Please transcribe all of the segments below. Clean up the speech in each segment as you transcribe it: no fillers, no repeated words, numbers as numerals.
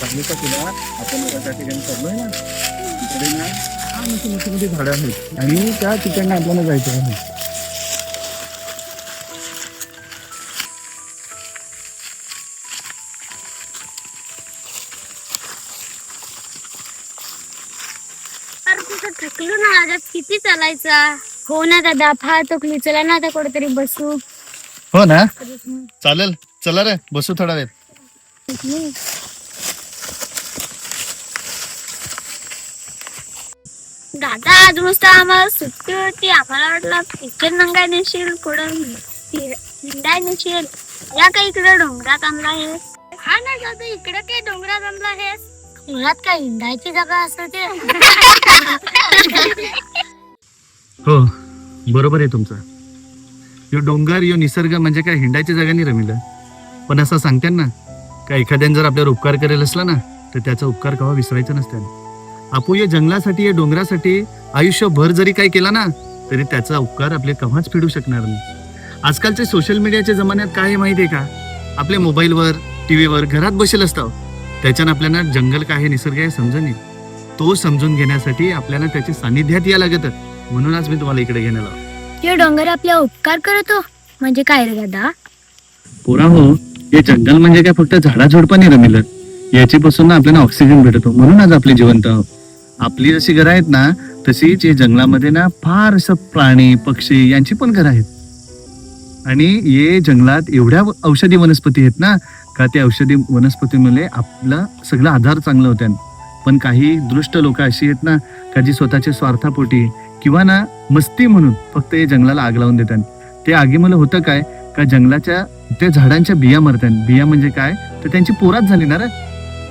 सांगू का तुला, आपण आता त्या ठिकाणी चाललोय ना, तिकडे ना छान मोठी मोठी झाडं आहेत आणि त्या ठिकाणी आपल्याला जायचं आहे. थकलो ना, आज किती चालायचा. हो ना दादा, फार थकली. चला ना आता कुठेतरी बसू. हो ना, चालेल. चला रे, बसू थोडा वेळ. दादा आज मस्त आम्हाला सुट्टी होती. आम्हाला वाटलं पिक्चर नंगाय नेशील, पुढं हिंडाय नेशील. या काही इकडे डोंगरात आणला आहे. हा ना दादा, इकडे काही डोंगरात आणला आहे. मुळात काय हिंडायची जागा असते. हो, बरोबर आहे तुमचं. यो डोंगर, यो निसर्ग म्हणजे काय हिंडायची जागा नाही रमिलं. पण असं सांगते ना, का एखाद्याने जर आपल्यावर उपकार करेल असला ना, तर त्याचा उपकार केव्हा विसरायचा नसते. आपू या जंगलासाठी, या डोंगरासाठी आयुष्यभर जरी काय केला ना, तरी त्याचा उपकार आपले केव्हाच फेडू शकणार नाही. आजकालच्या सोशल मीडियाच्या जमान्यात काय आहे माहिती आहे का, आपल्या मोबाईलवर, टीव्हीवर घरात बसेल असतो. त्याच्यानं आपल्याला जंगल काय आहे, निसर्ग आहे समजून येईल. तो समजून घेण्यासाठी आपल्याला त्याच्या सानिध्यात या लागत. म्हणून आज मी तुम्हाला इकडे घेण्याला आलो. हे डोंगर आपल्या उपकार करतो म्हणजे काय रे दादा? पोरा हो, हे जंगल म्हणजे काय फक्त झाडाझुडपाने रमिलं. याच्यापासून ना आपल्याला ऑक्सिजन भेटतो. म्हणून आज आपले जिवंत आहोत. आपली जशी घरं आहेत ना, तशीच हे जंगलामध्ये ना फार असं प्राणी पक्षी यांची पण घरं आहेत. आणि हे जंगलात एवढ्या औषधी वनस्पती आहेत ना, का त्या औषधी वनस्पतीमुळे आपला सगळं आधार चांगलं होत्या. पण काही दृष्ट लोक अशी आहेत ना, का जी स्वतःच्या स्वार्थापोटी किंवा ना मस्ती म्हणून फक्त हे जंगलाला आग लावून देतात. ते आगीमुळे होतं काय, का जंगलाच्या त्या झाडांच्या बिया मरतात. बिया म्हणजे काय, तर त्यांची पोराच झाली ना रे.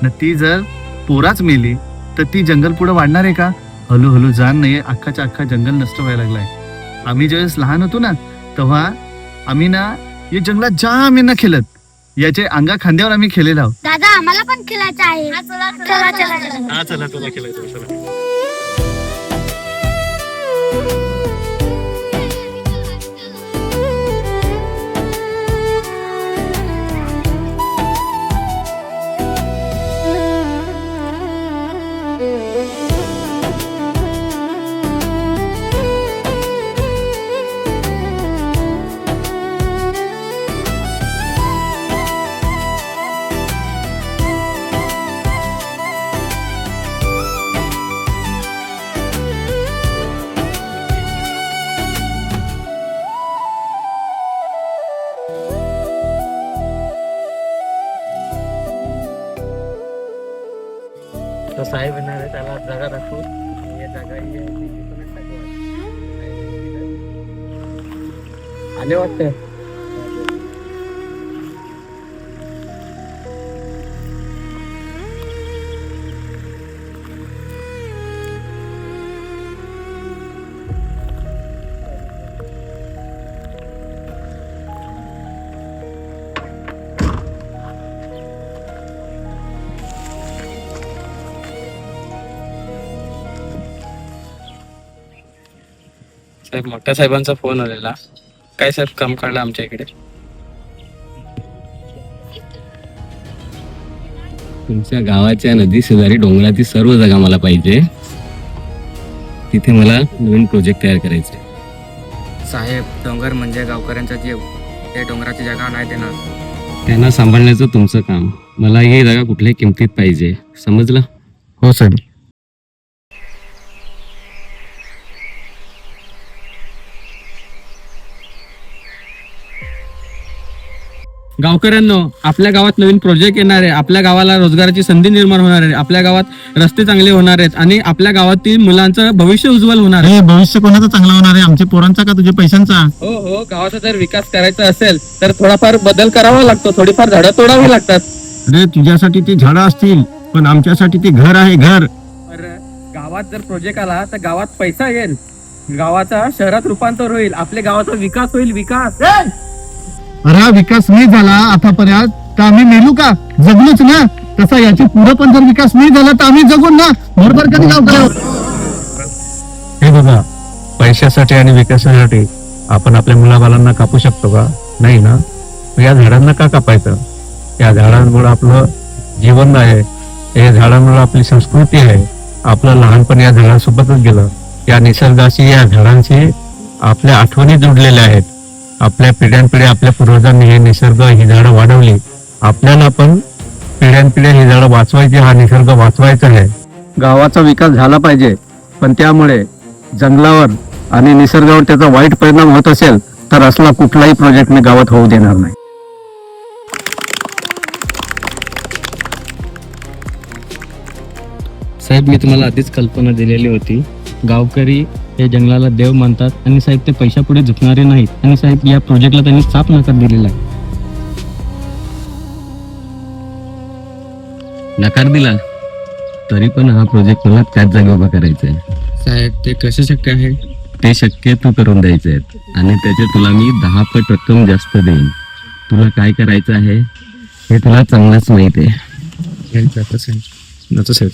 न ती जर पोराच मेली तर ती जंगल पुढे वाढणार आहे का? हळूहळू जाण नाही, अख्खाच्या अख्खा जंगल नष्ट व्हायला लागलाय. आम्ही ज्यावेळेस लहान होतो ना, तेव्हा आम्ही ना या जंगलात जाम यांना खेळत, याचे अंगा खांद्यावर आम्ही खेळलेलो आहोत. दादा आम्हाला पण खेळायचं आहे. चला चला. हा चला, तुला खेळायचं. साहेब येणार आहे, त्याला जागा दाखवू. या जागा आले वाटतं. साहेब, मोठ्या साहेबांचा फोन आलेला. काय साहेब काम काढलं आमच्या इकडे? तुमच्या गावाच्या नदी शेजारी डोंगराची सर्व जागा मला पाहिजे. तिथे मला नवीन प्रोजेक्ट तयार करायचे. साहेब, डोंगर म्हणजे गावकऱ्यांचा जीव. ते डोंगराची जागा नाही देणार. त्यांना सांभाळण्याचं तुमचं काम. मला ही जागा कुठल्याही किमतीत पाहिजे, समजलं? हो साहेब. गावकऱ्यांनो, आपल्या गावात नवीन प्रोजेक्ट येणार आहे. आपल्या गावाला रोजगाराची संधी निर्माण होणार आहे. आपल्या गावात रस्ते चांगले होणार आहेत आणि आपल्या गावातील मुलांचं भविष्य उज्ज्वल होणार आहे. भविष्य कोणाचं चांगलं होणार आहे, आमच्या पोरांचा का तुझ्या पैशांचा? हो हो, गावाचा जर विकास करायचा असेल तर थोडाफार बदल करावा लागतो. थोडीफार झाडं तोडावी लागतात. अरे तुझ्यासाठी ती झाडं असतील, पण आमच्यासाठी ती घर आहे, घर. गावात जर प्रोजेक्ट आला तर गावात पैसा येईल, गावाचा शहरात रूपांतर होईल, आपल्या गावाचा विकास होईल. विकास अरे विकास नाही झाला आतापर्यंत तर आम्ही मेलू का? जगलोच ना. तसा याची पुढे पण जर विकास नाही झाला तर आम्ही जगू ना. बरोबर कधी गाव. हे बघा, पैशासाठी आणि विकासासाठी आपण आपल्या मुलाबालांना कापू शकतो का? नाही ना. या झाडांना का कापायचं? या झाडांमुळे आपलं जीवन आहे, या झाडामुळे आपली संस्कृती आहे. आपलं लहानपण या झाडांसोबतच गेलं. या निसर्गाशी, या झाडांशी आपल्या आठवणी जोडलेल्या आहेत. आपल्या पिढ्यानपिढ्या आपल्या पूर्वजांनी हे निसर्ग, ही झाडं वाढवली. आपल्याला पण पिढ्यानपिढ्या ही झाडं वाचवायची, हा निसर्ग वाचवायचा आहे. गावाचा विकास झाला पाहिजे, पण त्यामुळे जंगलावर आणि निसर्गावर त्याचा वाईट परिणाम होत असेल तर असला कुठलाही प्रोजेक्ट मी गावात होऊ देणार नाही. साहेब, मी तुम्हाला आधीच कल्पना दिलेली होती. गावकरी हे जंगलाला देव मानतात आणि साहेब ते पैशापुढे झुकणारे नाहीत. आणि साहेब, या प्रोजेक्टला त्यांनी साफ नकार दिलेला आहे. नकार दिला तरी पण हा प्रोजेक्ट मला त्याच जागी उभा करायचा आहे. साहेब, ते कसं शक्य आहे? ते शक्य तू करून द्यायचे आहेत आणि त्याचे तुला मी 10 पट रक्कम जास्त देईन. तुला काय करायचं आहे हे तुला चांगलंच माहित आहे. साहेब,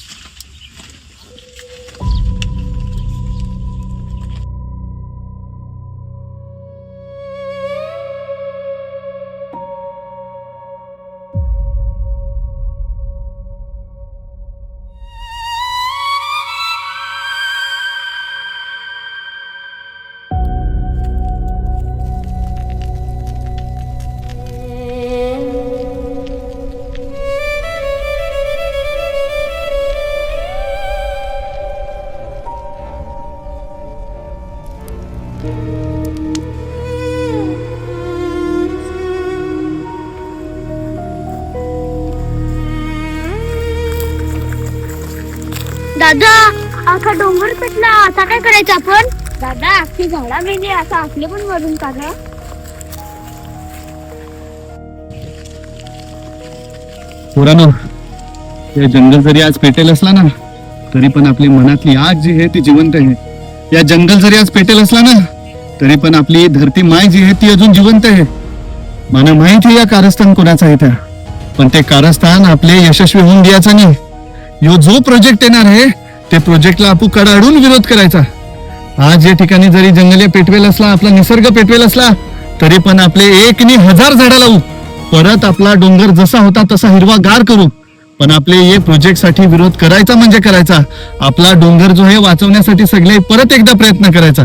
दादा, अख्खा डोंगर पेटला, आता काय करायचं आपण? दादा, अख्खी झाडा मेली, असं आपले पण वरून टाका. पोरांनो, हे जंगल जरी आज पेटेल असला ना तरी पण आपली मनातली आग जी आहे ती जिवंत आहे. या जंगल जरी आज पेटेल असला ना तरी पण आपली धरती माय जी आहे ती अजून जिवंत आहे. मला माहित आहे या कारस्थान कोणाचा आहे त्या, पण ते कारस्थान आपले यशस्वी होऊन द्यायचा नाही. यो जो प्रोजेक्ट येणार आहे ते प्रोजेक्टला आपण कडाडून विरोध करायचा. आज या ठिकाणी जरी जंगल पेटवेल असला, आपला निसर्ग पेटवेल असला तरी पण आपले 1 नि 1000 झाडं लावू. परत आपला डोंगर जसा होता तसा हिरवागार करू. पण आपले हे प्रोजेक्ट साठी विरोध करायचा म्हणजे करायचा. आपला डोंगर जो आहे वाचवण्यासाठी सगळे परत एकदा प्रयत्न करायचा.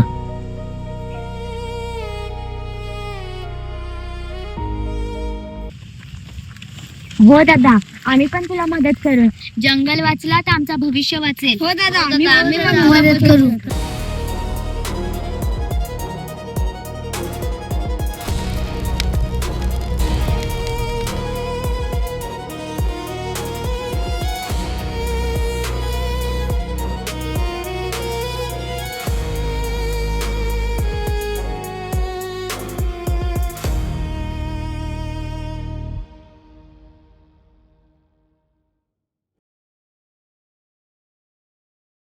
हो दादा, आम्ही पण तुला मदत करू. जंगल वाचला तर आमचा भविष्य वाचेल. हो दादा, आम्ही पण मदत करू.